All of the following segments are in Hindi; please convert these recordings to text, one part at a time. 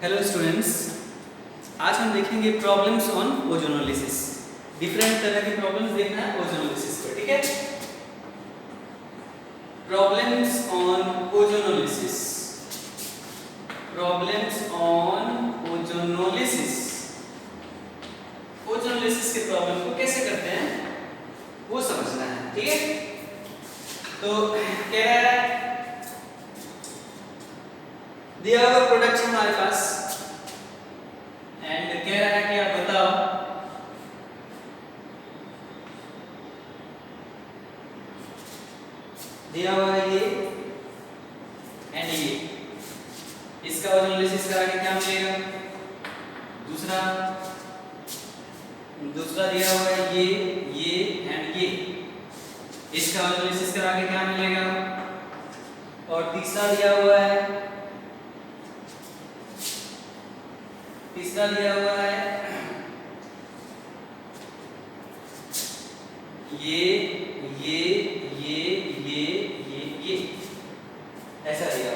हेलो स्टूडेंट्स, आज हम देखेंगे प्रॉब्लम्स ऑन ओजोनोलिसिस। डिफरेंट तरह के प्रॉब्लम्स देखना है ओजोनोलिसिस पर, ठीक है। Problems on ozonolysis, problems on ozonolysis. Ozonolysis के प्रॉब्लम को कैसे करते हैं वो समझना है, ठीक है। तो कह रहा है दिया हुआ प्रोडक्ट हमारे पास एंड कह रहा है कि आप बताओ दिया हुआ है ये एंड ये, इसका ओजोनोलिसिस करा के क्या मिलेगा। दूसरा दिया हुआ है ये एंड ये, इसका ओजोनोलिसिस करा के क्या मिलेगा। और तीसरा दिया हुआ है ये ऐसा दिया हुआ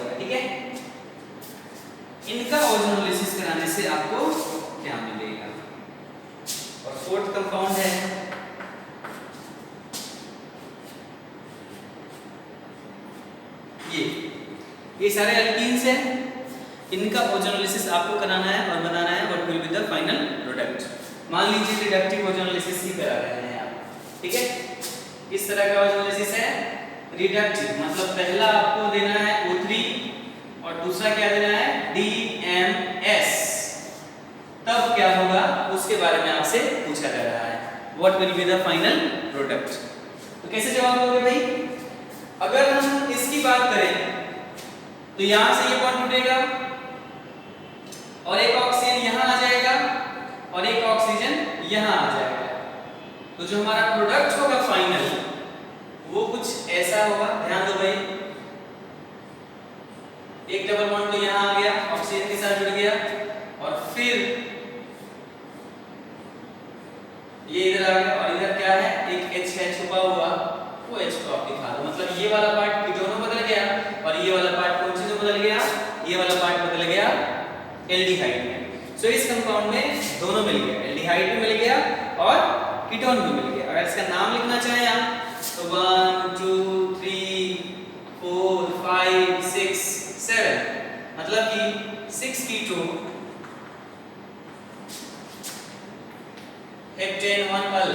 है, ठीक है। इनका ओजोनोलिसिस कराने से आपको क्या मिलेगा। और फोर्थ कंपाउंड है ये सारे एल्कीन्स हैं। इनका ओजोनोलिसिस आपको कराना है और बनाना है what will be the final product. मान लीजिए रिडक्टिव ओजोनोलिसिस ही करा रहे हैं आप, ठीक है। किस तरह का ओजोनोलिसिस है, रिडक्टिव, मतलब पहला आपको देना है O3 और दूसरा क्या देना है DMS। तब क्या होगा उसके बारे में आपसे पूछा जा रहा है, what will be the final product. तो कैसे जवाब दोगे भाई। अगर हम इसकी बात करें तो यहां से ये बॉन्ड टूटेगा और एक ऑक्सीजन यहां आ जाएगा और एक ऑक्सीजन यहां आ जाएगा। तो जो हमारा प्रोडक्ट होगा फाइनल वो कुछ ऐसा होगा, ध्यान दो भाई। एक डबल बॉन्ड तो यहां आ गया, ऑक्सीजन के साथ जुड़ गया और फिर ये इधर आ गया और इधर क्या है एक H है छुपा हुआ, वो H को आप दिखा दो। मतलब ये वाला पार्ट कीटोन में बदल गया और ये वाला पार्ट कौन सी में बदल गया, ये वाला पार्ट बदल गया एल्डिहाइड में। सो इस कंपाउंड में दोनों मिल गया, एल्डिहाइड भी मिल गया और कीटोन भी मिल गया। अगर इसका नाम लिखना चाहें आप तो 1 2 3 4 5 6 7, मतलब कि 6 कीटोन हेप्टेन 1 अल,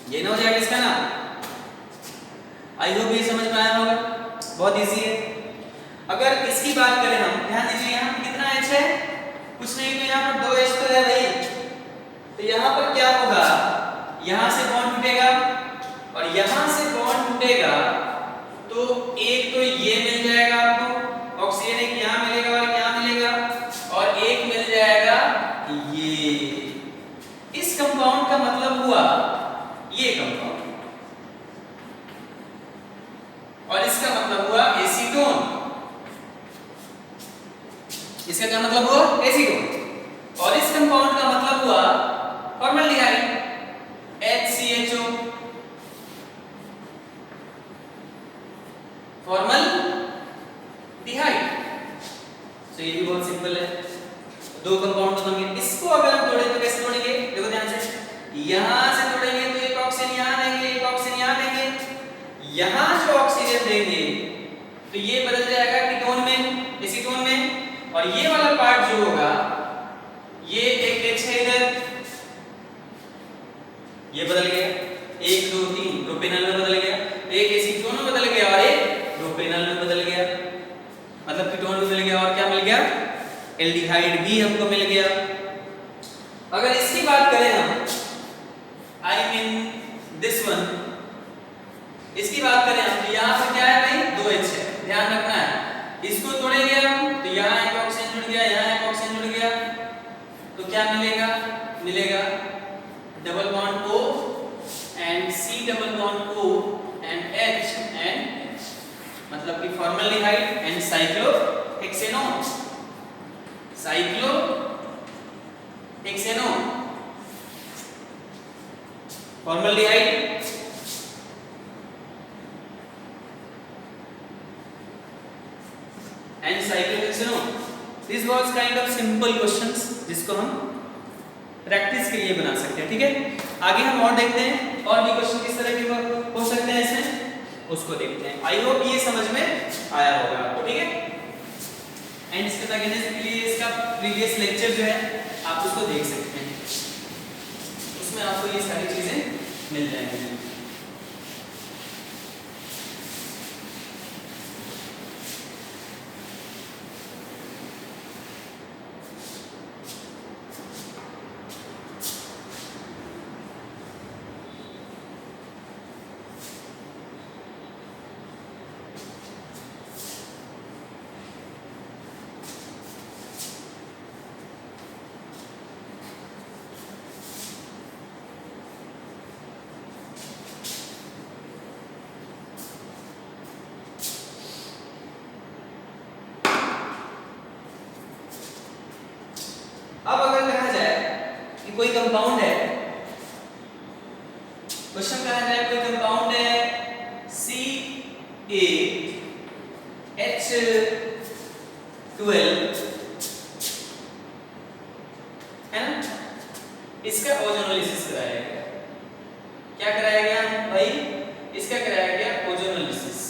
ये ना हो जाएगा इसका नाम। आई होप ये समझ में आया होगा, बहुत इजी है। अगर इसकी बात करें हम, ध्यान दीजिए यहाँ कितना H है, कुछ नहीं तो यहाँ पर 2 H तो है भाई। तो यहाँ पर क्या होगा, यहाँ से बॉन्ड टूटेगा और यहाँ से बॉन्ड टूटेगा तो एक तो ये मिल जाएगा आपको ऑक्सीजन, एक यहाँ मिलेगा और एक यहाँ मिलेगा और एक मिल जाएगा ये। इस कंपाउंड का मतलब हुआ ये कंपाउंड और इसका मतलब हुआ एसीटोन। इसका क्या मतलब हुआ एसीटोन और इस कंपाउंड का मतलब हुआ फॉर्मल्डिहाइड HCHO, फॉर्मल्डिहाइड। तो ये भी बहुत सिंपल है, दो कंपाउंड तो बन गए। इसको अगर हम तोड़ें तो कैसे तोड़ेंगे, देखो ध्यान से, यहां से तोड़ेंगे तो एक ऑक्सीजन यहां देंगे, एक ऑक्सीजन यहां देंगे। यहां जो ऑक्सीजन देंगे तो ये बदल जाएगा कीटोन में, एसीटोन में, और ये वाला पार्ट जो होगा ये एक H है इधर, ये बदल गया 1 2 3 प्रोपेनॉल में बदल गया, एक एसीटोन में बदल गया और एक प्रोपेनॉल में बदल गया। मतलब कीटोन में मिल गया और क्या मिल गया, एल्डिहाइड भी हमको मिल गया। अगर इसकी बात करें हम, आई मीन दिस वन, इसकी बात करें हम तो यहाँ पर क्या है भाई 2H है, ध्यान रखना है। इसको तोड़ेंगे हम तो यहाँ एक ऑक्सीजन जुड़ गया, यहाँ एक ऑक्सीजन जुड़ गया, तो क्या मिलेगा double bond O and C double bond O and H and मतलब कि formaldehyde and cyclohexanone, formaldehyde and cyclohexanone. This was kind of simple questions जिसको हम प्रैक्टिस के लिए बना सकते हैं, ठीक है। आगे हम और देखते हैं और भी क्वेश्चन किस तरह के हो सकते हैं इसमें, उसको देखते हैं। आई होप ये समझ में आया होगा आपको, ठीक है। एंड इसके तक के लिए इसका प्रीवियस लेक्चर जो है आप उसको देख सकते हैं, उसमें आपको ये सारी चीजें मिल जाएंगी। अब अगर कहा जाए कि कोई कंपाउंड है, क्वेश्चन कहा जाए कोई कंपाउंड है C8H12 है ना, इसका ओजोनोलिसिस कराया गया। क्या कराया गया भाई, इसका कराया गया ओजोनोलिसिस।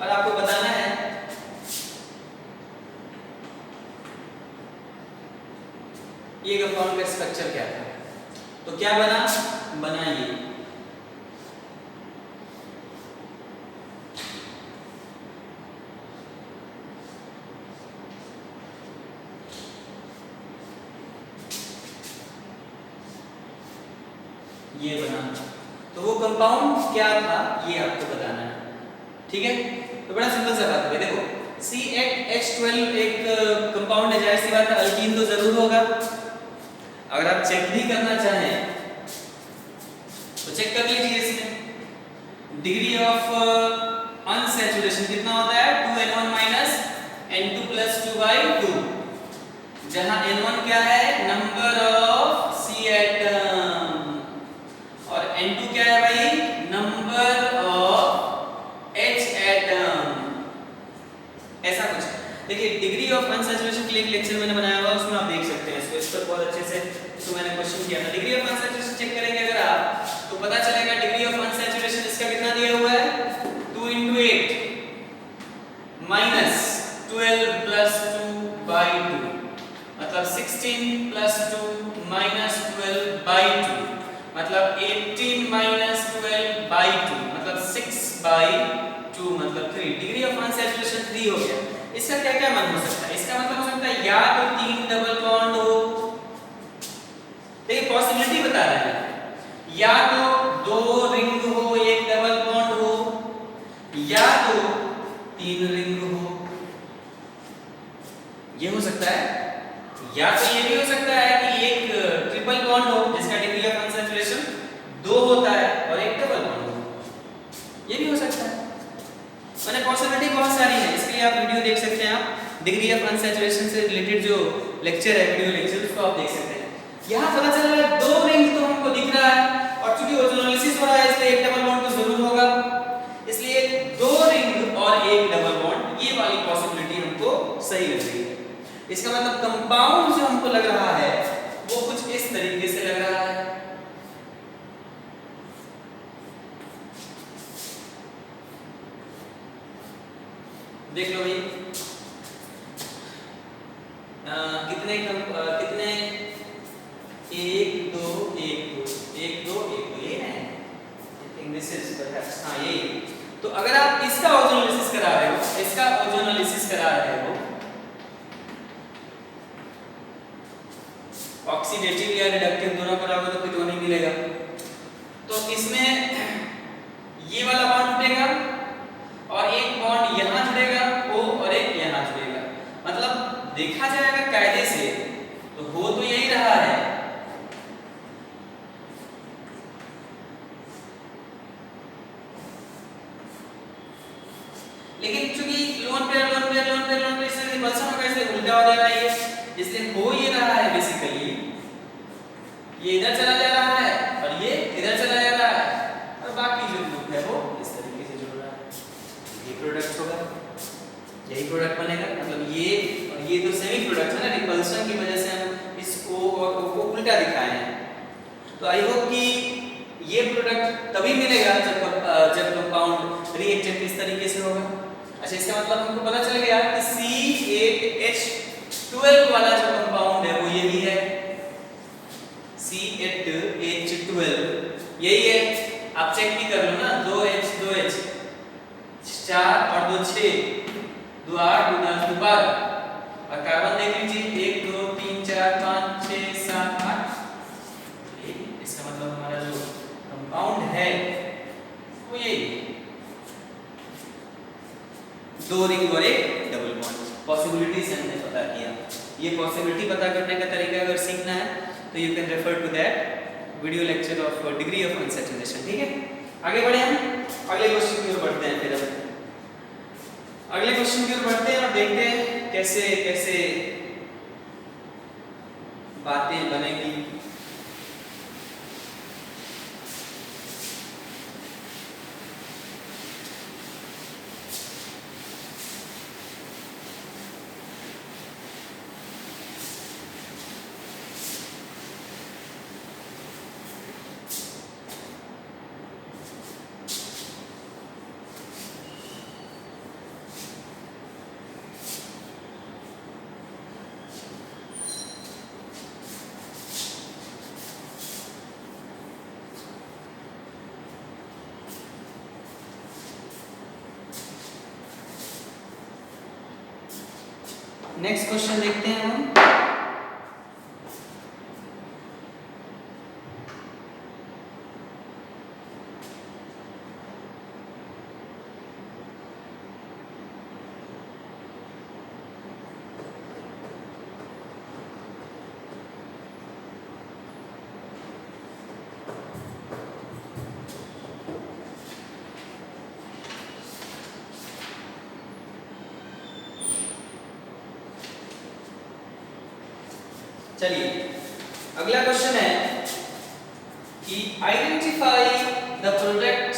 और आपको बताना है ये कंपाउंड का स्ट्रक्चर क्या था। तो क्या बना, बना ये बना। तो वो कंपाउंड क्या था ये आपको बताना है, ठीक है। तो बड़ा सिंपल सा बात है, देखो C8H12 एक कंपाउंड है, जाहिर सी बात है अल्कीन तो जरूर होगा। अगर आप चेक भी करना चाहें तो चेक कर लीजिए। इसमें डिग्री ऑफ अनसैचुरेशन कितना होता है, 2n1 n2 + 2/2, जहां n1 क्या है, नंबर ऑफ C एटम, और n2 क्या है भाई, नंबर ऑफ H एटम। ऐसा कुछ देखिए, डिग्री ऑफ अनसैचुरेशन के लिए एक लेक्चर मैंने बनाया हुआ, उसमें आप देख सकते हैं इसको, इस पर बहुत अच्छे से इसको मैंने क्वेश्चन किया था। डिग्री ऑफ अनसैचुरेशन चेक करेंगे अगर आप, तो पता चलेगा डिग्री ऑफ अनसैचुरेशन इसका कितना दिया हुआ है, 2 × 8 - 12 + 2/2, मतलब 16 + 2 - 12/2, मतलब 18 - 12/2, मतलब 6/2, मतलब 3। डिग्री ऑफ अनसैचुरेशन 3 हो गया। इसका क्या क्या मान हो सकता है, इसका मतलब हो सकता है या तो 3 डबल बॉन्ड हो, देखिए पॉसिबिलिटी बता रहे हैं, या तो 2 रिंग हो, 1 डबल बॉन्ड हो, या तो 3 रिंग हो। ये हो सकता है, या तो ये भी हो सकता है कि एक ट्रिपल बॉन्ड हो जिसका डिग्री ऑफ अनसैचुरेशन 2 होता है और एक डबल बॉन्ड हो, ये भी हो सकता है। मैंने पॉसिबिलिटी बहुत सारी है, इसके लिए आप वीडियो देख सकते हैं। आप डिग्री ऑफ अनसैचुरेशन से रिलेटेड जो लेक्चर है, वीडियो लेक्चर, उसको आप देख सकते हैं। यहाँ पता चल रहा है 2 रिंग तो हमको दिख रहा है, और चूंकि ओजोनोलिसिस हो रहा है इसलिए एक डबल बॉन्ड तो जरूर होगा, इसलिए 2 रिंग और 1 डबल बॉन्ड, ये वाली पॉसिबिलिटी हमको सही लग रही है। इसका मतलब कंपाउंड जो हमको लग रहा है वो कुछ इस तरीके से लग रहा है। देख लो भाई, कितने 1 2 1 2 1 2 1 2, ये है। दिस इज परहैप्स, हाँ ये। तो अगर आप इसका ओजोनोलिसिस करा रहे हो, इसका ओजोनोलिसिस करा रहे हो, ऑक्सीडेटिव या रिडक्टिव दोनों कराओगे तो कुछ नहीं मिलेगा। तो इसमें ये वाला बॉन्ड टूटेगा और एक बॉन्ड यहां जुड़ेगा O, और एक यहां जुड़ेगा। मतलब देखा जाएगा कायदे से तो हो तो यही रहा है, लेकिन चूंकि लोन पे इससे रिपल्सन होगा, इसलिए उल्टा हो जाएगा ये, इसलिए हो ये रहा है बेसिकली, ये इधर चला जा रहा है और ये इधर चला जा रहा है, और बाकी जो ग्रुप है वो इस तरीके से जुड़ रहा है, ये प्रोडक्ट होगा। तो आई होप कि ये प्रोडक्ट तभी मिलेगा जब कंपाउंड रिएक्टेंट इस तरीके से होगा। अच्छा, इसका मतलब हमको पता चल गया कि C8H12 वाला जो कंपाउंड है वो यही है, C8H12 यही है। आप चेक भी कर लो ना, 2H 2H 4 और 2 6, 2 8, 2 10, 2 12 और कार्बन देख लीजिए 1 2 3 4 5 6 7 8। इसका मतलब हमारा जो कंपाउंड है वो यही है, 2 रिंग और एक डबल बॉन्ड। पॉसिबिलिटीज हमने पता किया। ये पॉसिबिलिटी पता करने का तरीका अगर सीखना है तो you can refer to that video lecture of degree of unsaturation. ठीक है, आगे बढ़े हम अगले क्वेश्चन की ओर बढ़ते हैं। फिर हम अगले क्वेश्चन की ओर बढ़ते हैं और देखते हैं कैसे कैसे बातें बनेगी। नेक्स्ट क्वेश्चन देखते हैं हम। चलिए, अगला क्वेश्चन है कि identify the product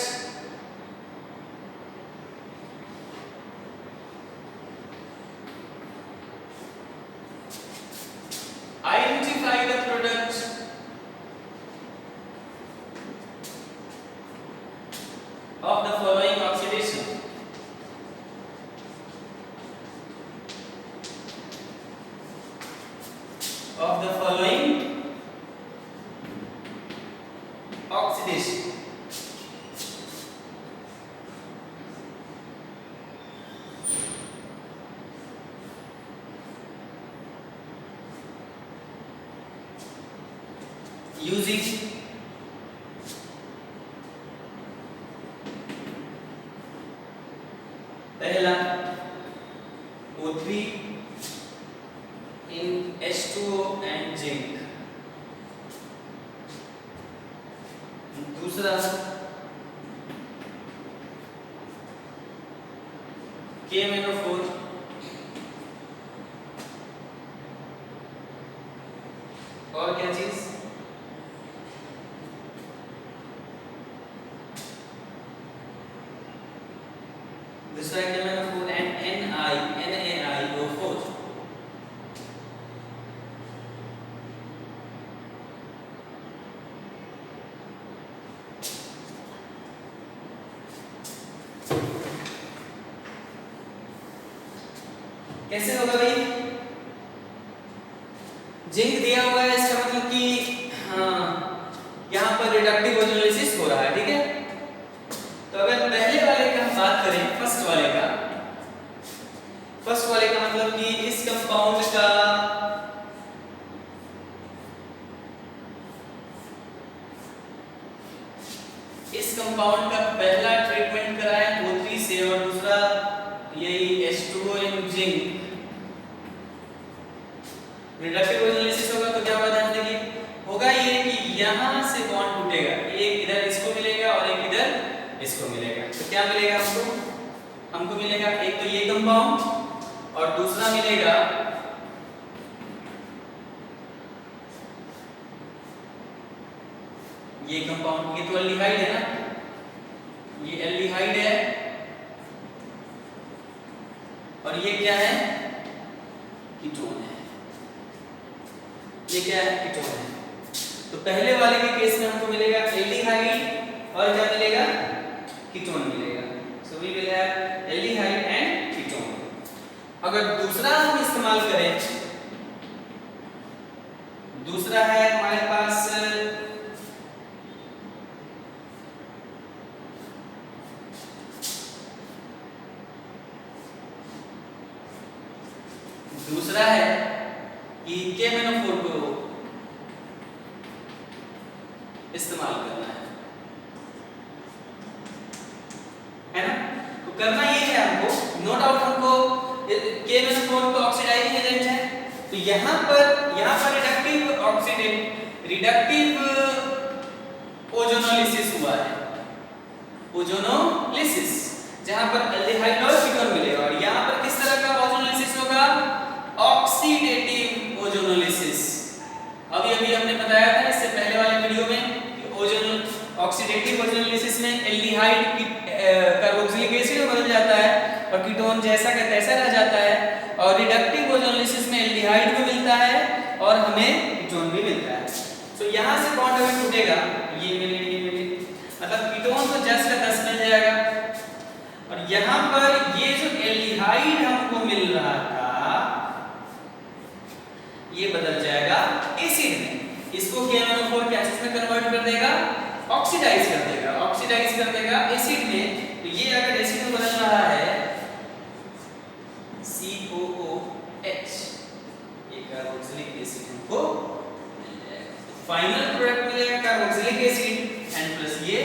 of the following oxidation. Of the following oxidation. Using पहला O3 in H2O and zinc, दूसरा KMnO4 और क्या चीज दूसरा KMnO4 and NaIO4। कैसे होगा भाई? जिंक दिया हुआ है, इसका मतलब कि यहाँ पर रिडक्टिव ओजोलिसिस हो रहा है। ठीक है, तो अगर पहले वाले का हम बात करें, फर्स्ट वाले का मतलब कि इस कंपाउंड का पहला ट्रीटमेंट कराया O3 से और दूसरा यही H2O इन जिंक, रिडक्टिव ओजोलिसिस होगा तो क्या होगा ध्यान देखिए, होगा ये कि यहाँ से बॉन्ड टूटेगा, एक इधर इसको मिलेगा और एक इधर इसको मिलेगा। तो क्या मिलेगा हमको मिलेगा एक तो ये कंपाउंड और दूसरा मिलेगा ये कंपाउंड। ये तो एल्डिहाइड है ना, ये एल्डिहाइड है और ये क्या है? कीटोन है। ये क्या है? कीटोन है। तो तो पहले वाले के केस में हमको मिलेगा एल्डिहाइड और क्या मिलेगा, कीटोन मिलेगा। So we will have aldehyde and ketone. अगर दूसरा हम इस्तेमाल करें, दूसरा है हमारे पास दूसरा है कि KMnO4 को इस्तेमाल करना है ना। तो करना ये है हमको, नो डाउट हमको KMnO4 तो ऑक्सीडाइजिंग एजेंट है, तो यहाँ पर रिडक्टिव ओजोनोलिसिस हुआ है, ओजोनोलिसिस, जहाँ पर एल्डिहाइड और कीटोन मिलेगा। और यहाँ पर किस तरह का ओजोनोलिसिस होगा, ऑक्सीडेटिव ओजोनोलिसिस। अभी हमने बताया था इससे पहले वाले वीडियो में कि ऑक्सीडेटिव ओजोनोलिसिस में एल्डिहाइड कार्बोक्सिलिक एसिड में बदल जाता है और कीटोन जैसा का तैसा रह जाता है, और रिडक्टिव ओजोनोलिसिस में एल्डिहाइड भी मिलता है और हमें कीटोन भी मिलता है। तो यहाँ से बॉन्ड अगर टूटेगा, ये मिले, मतलब कीटोन तो जस्ट का 10 मिल जाएगा, और यहाँ पर ये जो एल्डिहाइड हमको मिल रहा था ये बदल जाएगा एसिड में। इसको KMnO4 क्या चीज में कन्वर्ट कर देगा, ऑक्सीडाइज कर देगा, ऑक्सीडाइज कर देगा एसिड में। तो ये अगर एसिड में बदल रहा है COOH, ये कार्बोक्सिलिक एसिड हमको मिल जाएगा। फाइनल प्रोडक्ट मिलेगा कार्बोक्सिलिक एसिड एंड प्लस ये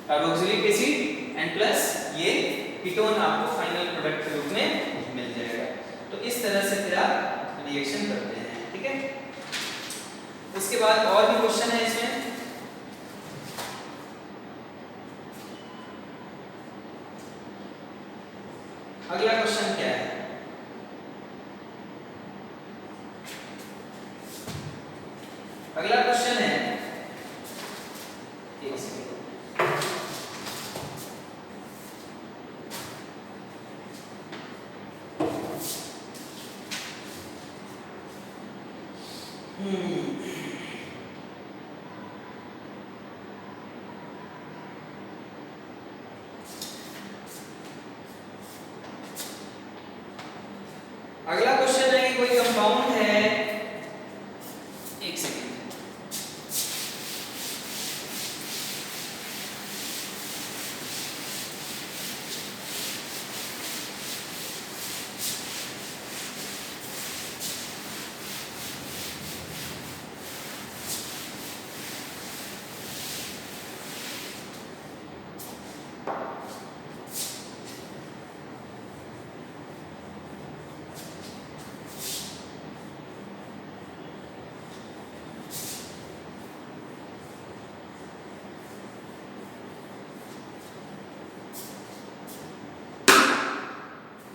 कार्बोक्सिलिक एसिड एंड प्लस ये कीटोन आपको फाइनल प्रोडक्ट के रूप में मिल जाएगा। तो इस तरह से फिर आप रिएक्शन करते हैं, ठीक है। उसके बाद और भी क्वेश्चन है इसमें। अगला क्वेश्चन क्या है, अगला क्वेश्चन है, एक सेकंड, अगला क्वेश्चन है कि कोई कंपाउंड है, एक सेकंड,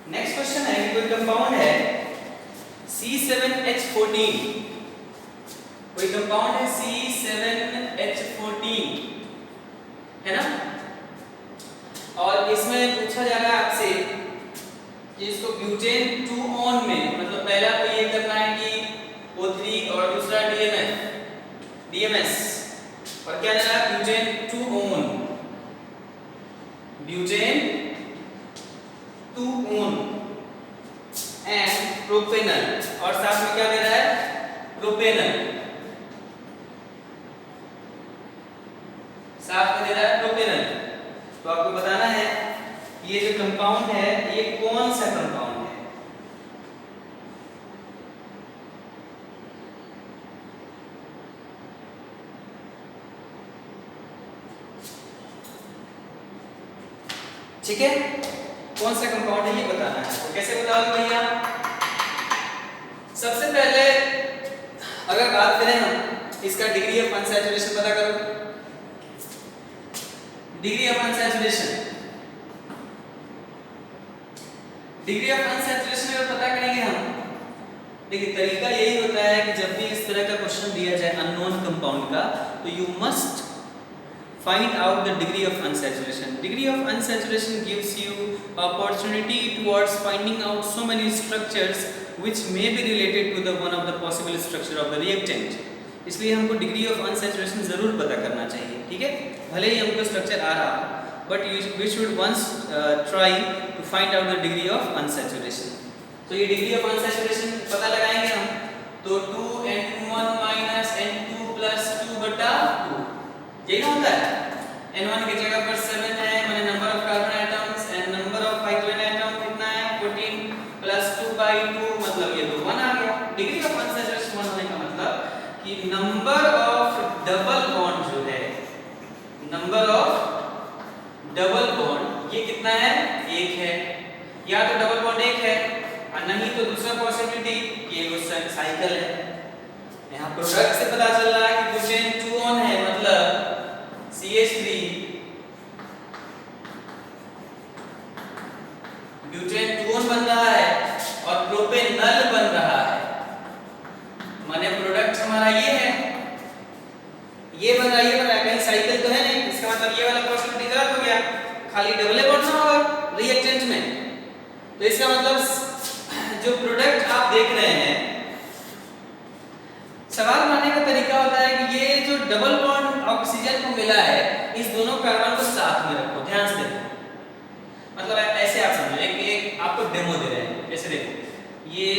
नेक्स्ट क्वेश्चन है कि कोई कंपाउंड है C7H14, कोई कंपाउंड है C7H14 है ना, और इसमें पूछा जा रहा है आपसे कि इसको ब्यूटेन 2 ऑन में, मतलब पहला तो ये करना है कि O3 और दूसरा DMS, और क्या देना है butane 2 on, butane 2 on and propanal, और साथ में क्या दे रहा है प्रोपेनल, साथ में दे रहा है प्रोपेनल। तो आपको बताना है ये जो कंपाउंड है ये कौन सा कंपाउंड है। ठीक है, कौन सा कंपाउंड है ये बताना है। तो कैसे बताओगे भैया, सबसे पहले अगर बात करें हम इसका डिग्री ऑफ अनसैचुरेशन पता करो। Degree of unsaturation, degree of unsaturation अगर पता करेंगे हम, देखिए तरीका यही होता है कि जब भी इस तरह का क्वेश्चन दिया जाए अननोन कंपाउंड का, तो you must find out the degree of unsaturation. Degree of unsaturation gives you opportunity towards finding out so many structures which may be related to the one of the possible structure of the reactant. इसलिए हमको डिग्री ऑफ अनसैचुरेशन जरूर पता करना चाहिए, ठीक है। भले ही हमको स्ट्रक्चर आ रहा, but we should once try to find out the degree of unsaturation. तो ये डिग्री ऑफ अनसैचुरेशन पता लगाएंगे हम, तो 2n1 माइनस n2 प्लस 2/2 यही ना होता है। n1 की जगह पर 7 है, माने number of carbon atoms, and number of hydrogen atom कितना है 14 प्लस 2/2 मतलब ये तो 1 आ गया। डिग्री ऑफ अनसैचुरेशन 1 होने का मतलब कि नंबर ऑफ डबल बॉन्ड जो है, नंबर ऑफ डबल बॉन्ड ये कितना है 1 है, या तो डबल बॉन्ड 1 है और नहीं तो दूसरा पॉसिबिलिटी कि ये साइकिल है। यहाँ प्रोडक्ट से पता चल रहा है कि ब्यूटेन 2 ऑन है, मतलब CH3 ब्यूटेन 2 ऑन बन रहा है और प्रोपेनल बन रहा है, माने प्रोडक्ट हमारा ये है, ये बन रहा है, ये बन रहा है, कहीं साइकिल तो है नहीं, इसका मतलब ये वाला पॉसिबिलिटी गलत हो गया, खाली डबल बॉन्ड ना होगा रिएक्टेंट में। तो इसका मतलब जो प्रोडक्ट आप देख रहे हैं, सवाल बनाने का तरीका होता है कि ये जो डबल बॉन्ड ऑक्सीजन को मिला है, इस दोनों कार्बन को साथ में रखो, ध्यान से देखो। मतलब ऐसे आप समझो, एक आपको डेमो दे रहे हैं, जैसे देखो ये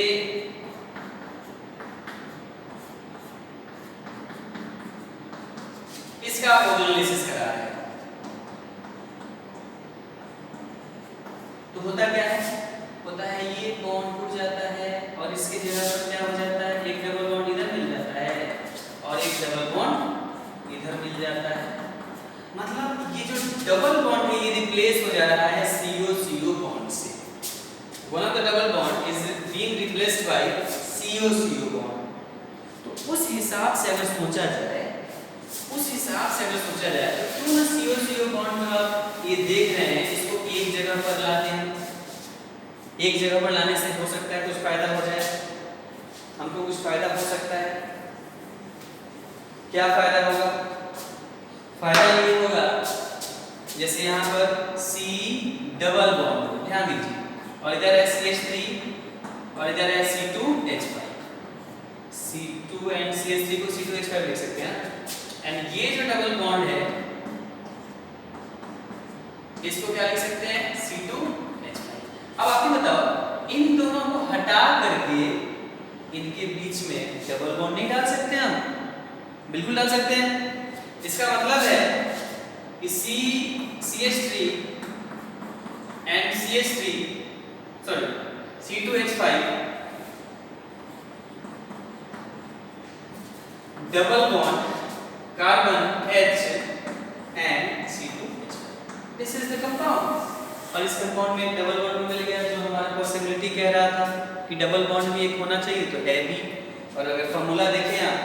इसका ओजोनोलिसिस करा है, तो होता क्या है, होता है ये बॉन्ड टूट जाता है और इसके जगह पर क्या हो जाता है, एक डबल बॉन्ड इधर मिल जाता है और एक डबल बॉन्ड इधर मिल जाता है। मतलब ये जो डबल बॉन्ड है ये रिप्लेस हो जा रहा है CO-CO बॉन्ड से। One of the double bond is being replaced by CO-CO bond. तो उस हिसाब से अगर सोचा जाए, उस हिसाब से अगर सोचा जाए तो क्यों ना CO-CO बॉन्ड में आप ये देख रहे हैं, इसको एक जगह पर लाते हैं, एक जगह पर लाने से हो सकता है कुछ फायदा हो जाए, हमको कुछ फायदा हो सकता है। क्या फायदा होगा? फायदा ये होगा जैसे यहाँ पर C डबल बॉन्ड, ध्यान दीजिए, और इधर है CH3 और इधर है C2H5, C2 एंड CH3 को C2H5 लिख सकते हैं। एंड ये जो डबल बॉन्ड है इसको क्या लिख सकते हैं C2H5। अब आप ही बताओ, इन दोनों को हटा करके इनके बीच में डबल बॉन्ड नहीं डाल सकते हम? बिल्कुल डाल सकते हैं। इसका मतलब है कि CH3 and C2H5 double bond carbon H and C2H5, this is the compound. और इस कंपाउंड में डबल बॉन्ड मिल गया, जो हमारा पॉसिबिलिटी कह रहा था कि डबल बॉन्ड भी एक होना चाहिए, तो है भी। और अगर फॉर्मूला देखें आप,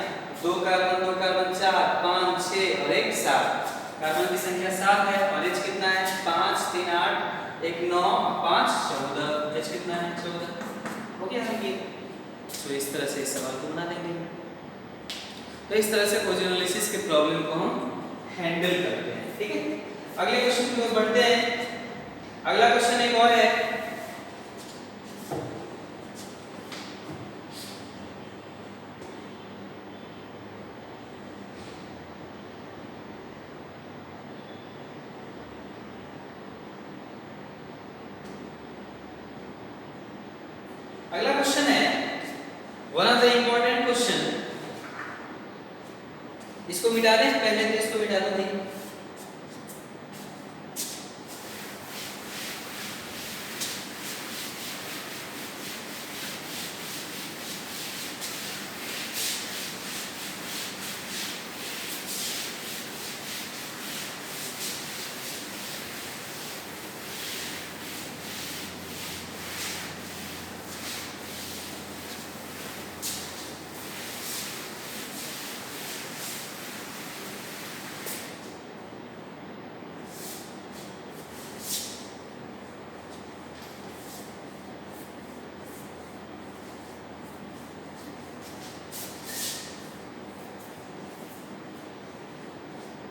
2 कार्बन 4 5 6 और 1 7, कार्बन की संख्या 7 है और H कितना है 5 3 8 1 9 5 14, H कितना है 14, हो गया है ये। तो इस तरह से इस सवाल को बना देंगे। तो इस तरह से ओजोनोलिसिस के प्रॉब्लम को हम हैंडल करते हैं, ठीक है। अगले क्वेश्चन की ओर बढ़ते हैं। अगला क्वेश्चन एक और है, अगला क्वेश्चन है one of the important question. इसको मिटा दें पहले, तो इसको मिटा दो नहीं।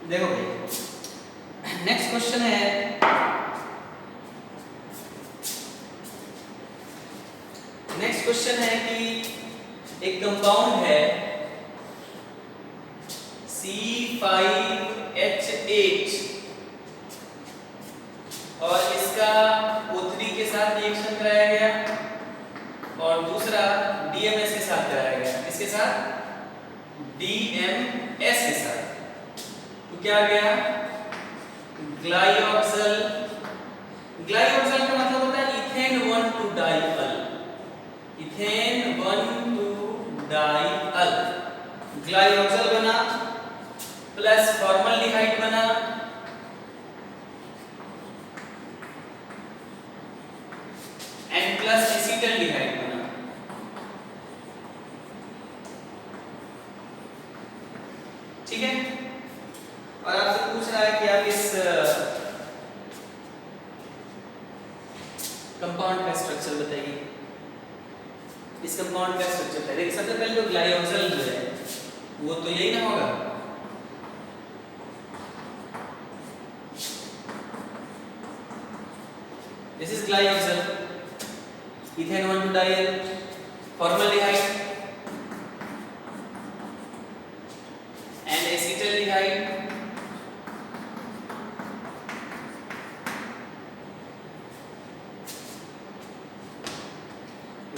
देखो भाई, नेक्स्ट क्वेश्चन है, नेक्स्ट क्वेश्चन है कि एक कंपाउंड है C5H8 और इसका O3 के साथ रिएक्शन कराया गया और दूसरा DMS के साथ कराया गया। किसके साथ? DMS के साथ। तो क्या आ गया? ग्लाइऑक्सल। ग्लाइऑक्सल का मतलब होता है इथेन 1,2 डाइअल। इथेन 1,2 डाइअल ग्लाइऑक्सल बना प्लस फॉर्मल्डिहाइड बना एंड प्लस एसिटल्डिहाइड बना। ठीक है। और आपसे पूछ रहा है कि आप इस कंपाउंड का स्ट्रक्चर बताइए। इस कंपाउंड का स्ट्रक्चर बताइए। सबसे पहले तो ग्लाइऑक्सल जो है वो तो यही ना होगा। This is glyoxal, ethane 1,2 diol, formaldehyde and acetaldehyde.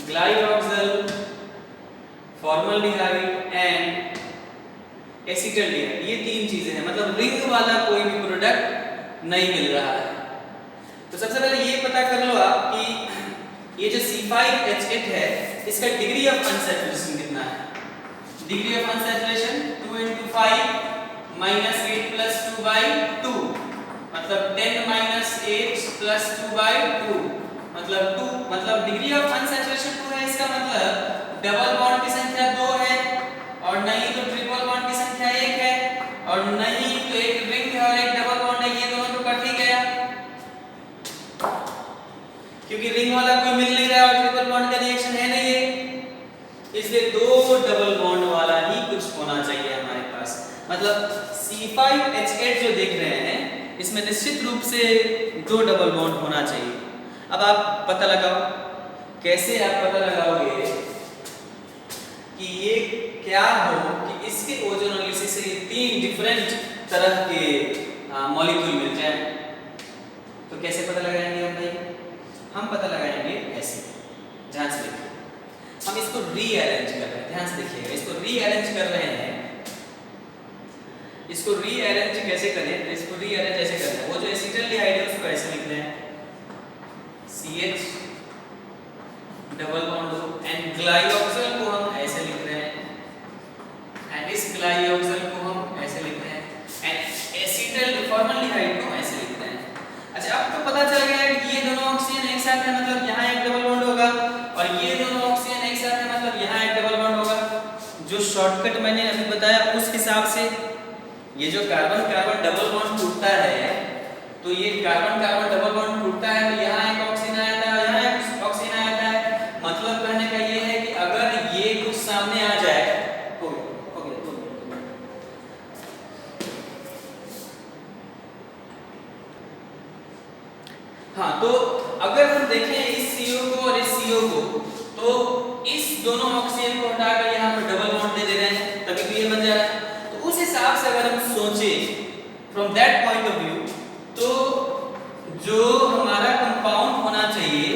Glyoxal, formaldehyde and acetaldehyde, ये तीन चीजें हैं। मतलब रिंग वाला कोई भी प्रोडक्ट नहीं मिल रहा है। तो सबसे पहले ये पता कर लो आप कि ये जो C5H8 है इसका डिग्री ऑफ अनसैचुरेशन कितना है। डिग्री ऑफ अनसैचुरेशन 2 × 5 -8 + 2/2 मतलब 10 - 8 + 2/2 मतलब 2 मतलब डिग्री ऑफ अनसैचुरेशन 2 है। इसका मतलब डबल बॉन्ड की संख्या 2 है और नहीं तो ट्रिपल बॉन्ड की संख्या 1 है और नहीं तो एक रिंग है और एक डबल बॉन्ड है। ये दोनों तो कट ही गया क्योंकि रिंग वाला कोई मिल नहीं रहा है और ट्रिपल बॉन्ड का रिएक्शन है नहीं है, इसलिए दो डबल बॉन्ड वाला ही कुछ होना चाहिए हमारे पास। मतलब C5H8 जो देख रहे हैं इसमें निश्चित रूप से दो डबल बॉन्ड होना चाहिए। अब आप पता लगाओ, कैसे आप पता लगाओगे कि ये क्या हो कि इसके ओजोनोलिसिस से ये तीन डिफरेंट तरह के मॉलिक्यूल मिल जाए। तो कैसे पता लगाएंगे हम भाई? हम पता लगाएंगे ऐसे। ध्यान से देखिए, हम इसको रीअरेंज कर रहे हैं। ध्यान से देखिएगा, इसको रीअरेंज कर रहे हैं। इसको रीअरेंज कैसे करें? तो इसको रीअरेंज ऐसे करना है। वो जो एसिटल्डिहाइड है उसको ऐसे लिख रहे हैं CH डबल बॉन्ड एंड ग्लाइऑक्सल को हम ऐसे लिख रहे हैं एंड इस ग्लाइऑक्सल को हम ऐसे लिख रहे हैं एंड एसिटल फॉर्मल्डिहाइड को ऐसे लिख रहे हैं। अच्छा, अब तो पता चल गया कि ये दोनों ऑक्सीजन एक साथ है मतलब यहाँ एक डबल बॉन्ड होगा और ये दोनों ऑक्सीजन एक साथ है मतलब यहाँ एक डबल बॉन्ड होगा। जो शॉर्टकट मैंने अभी बताया उस हिसाब से ये जो कार्बन कार्बन डबल बॉन्ड टूटता है तो ये कार्बन कार्बन डबल बॉन्ड टूटता है तो यहाँ एक ऑक्सीजन आ जाता है, यहाँ एक ऑक्सीजन आ जाता है। मतलब कहने का ये है कि अगर ये कुछ सामने आ जाए हाँ, तो अगर हम देखें इस CO को और इस CO को तो इस दोनों ऑक्सीजन को हटाकर यहाँ पर डबल बॉन्ड दे रहे हैं तभी तो ये बन जा रहा है। तो उस हिसाब से अगर हम सोचें from that point of view तो जो हमारा कंपाउंड होना चाहिए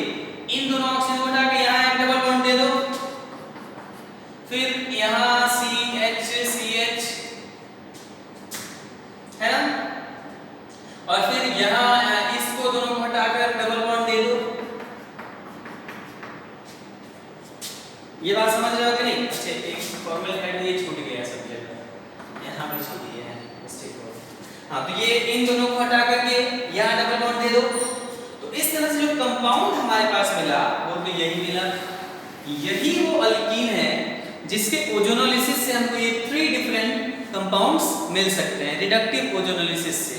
इन दोनों ऑक्सीजन को हटाकर यहाँ एक डबल बॉन्ड दे दो, फिर यहाँ CH है ना, और फिर यहाँ इसको दोनों को हटाकर डबल बॉन्ड दे दो। ये बात समझ रहे हो कि नहीं? अच्छा, एक फॉर्मल्डिहाइड ये छूट गया सब जगह, यहाँ भी छूट गया है मिस्टेक हो गई। हाँ, तो ये इन दोनों को हटा करके यहाँ डबल बॉन्ड दे दो। तो इस तरह से जो कंपाउंड हमारे पास मिला वो तो यही मिला। यही वो अल्कीन है जिसके ओजोनोलिसिस से हमको ये 3 डिफरेंट कंपाउंड्स मिल सकते हैं रिडक्टिव ओजोनोलिसिस से।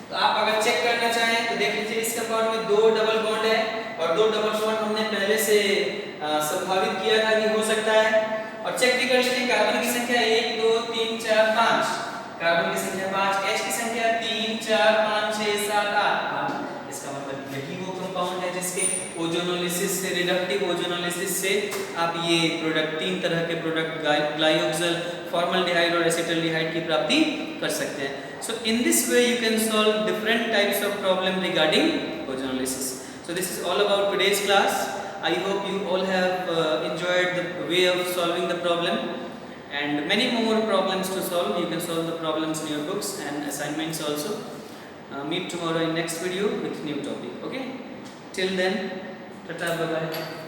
तो आप अगर चेक करना चाहें तो देख लीजिए इस कंपाउंड में 2 डबल बॉन्ड है और 2 डबल बॉन्ड हमने पहले से संभावित किया था कि हो सकता है। और चेक भी कर लीजिए, कार्बन की संख्या 1 2 3 4 5, कार्बन की संख्या 5, H की संख्या 3 4 5 6 7 8। इसका मतलब यही वो कंपाउंड है जिसके ओजोनोलिसिस से, रिडक्टिव ओजोनोलिसिस से आप ये प्रोडक्ट, 3 तरह के प्रोडक्ट ग्लाइऑक्सल, फॉर्मल्डिहाइड और एसिटल्डिहाइड की प्राप्ति कर सकते हैं। So in this way you can solve different types of problem regarding ozonolysis. So this is all about today's class. I hope you all have enjoyed the way of solving the problem, and many more problems to solve. You can solve the problems in your books and assignments also. Meet tomorrow in next video with new topic. Okay, till then, tata, bye bye.